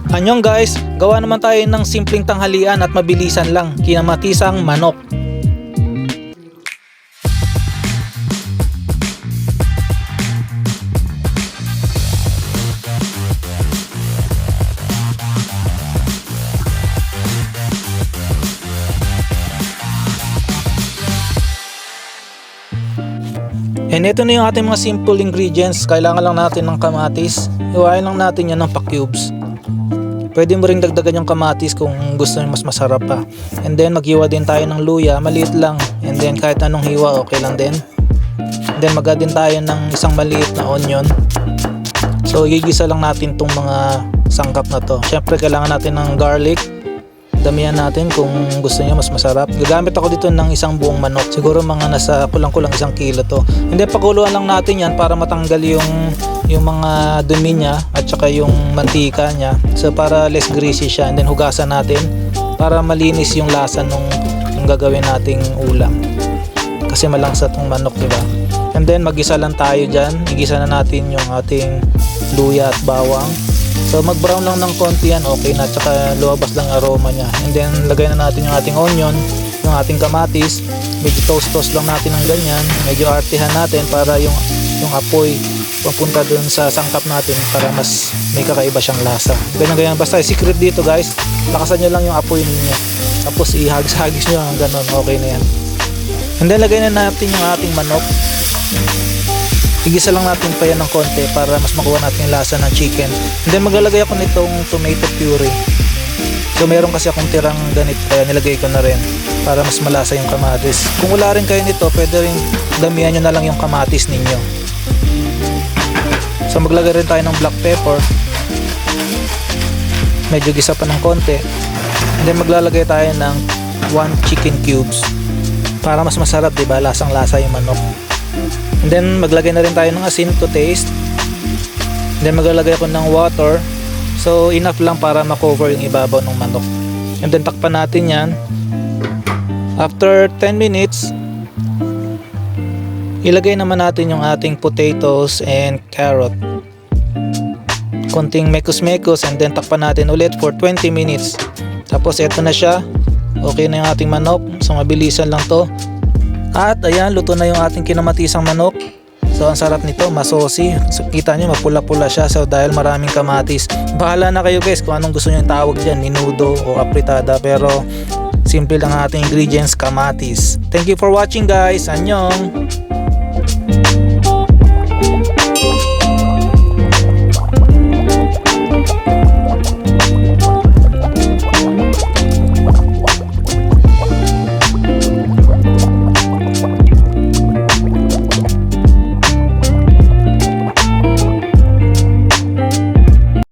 Anyong guys, gawa naman tayo ng simpleng tanghalian at mabilisan lang, kinamatisang manok. And ito na yung ating mga simple ingredients. Kailangan lang natin ng kamatis. Iwain lang natin yan ng pa-cubes. Pwede mo ring dagdagan yung kamatis kung gusto nyo mas masarap pa. And then maghiwa din tayo ng luya, maliit lang. And then kahit anong hiwa okay lang din. And then mag-add din tayo ng isang maliit na onion. So igigisa lang natin tong mga sangkap na to. Syempre kailangan natin ng garlic. Damihan natin kung gusto niyo mas masarap. Gagamit ako dito ng isang buong manok. Siguro mga nasa kulang-kulang 1 kilo to. And then pakuluan lang natin yan para matanggal yung mga dumi niya at saka yung mantika niya. So para less greasy siya. And then hugasan natin para malinis yung lasa nung gagawin nating ulam. Kasi malangsa tong manok, di ba? And then magisa lang tayo dyan. Igisa na natin yung ating luya at bawang. So mag-brown lang ng konti yan, okay na, tsaka luwabas lang aroma niya. And then lagay na natin yung ating onion, yung ating kamatis, medyo toast-toast lang natin ng ganyan, medyo artihan natin para yung apoy papunta dun sa sangkap natin para mas may kakaiba siyang lasa. Ganyan, basta secret dito guys, lakasan nyo lang yung apoy ninyo, tapos ihagis-hagis nyo ang ganon, okay na yan. And then lagay na natin yung ating manok. Igisa lang natin pa yan ng konti para mas makuha natin yung lasa ng chicken. And then maglalagay ako nitong tomato puree. So meron kasi akong tirang ganito kaya nilagay ko na rin para mas malasa yung kamatis. Kung wala rin kayo nito, pwede rin damihan nyo na lang yung kamatis ninyo. So maglagay rin tayo ng black pepper. Medyo gisa pa ng konti. And then maglalagay tayo ng 1 chicken cubes para mas masarap, diba? Lasang lasa yung manok. And then maglagay na rin tayo ng asin to taste. And then maglalagay ako ng water. So enough lang para makover yung ibabaw ng manok. And then takpan natin yan. After 10 minutes, ilagay naman natin yung ating potatoes and carrot. Konting mekos-mekos and then takpan natin ulit for 20 minutes. Tapos eto na siya. Okay na yung ating manok. So mabilisan lang to. At ayan, luto na yung ating kinamatisang manok. So ang sarap nito, masosi. So, kita nyo, mapula-pula siya. So dahil maraming kamatis. Bahala na kayo guys kung anong gusto nyo yung tawag dyan, menudo o apritada. Pero simple lang ang ating ingredients, kamatis. Thank you for watching guys. Annyeong!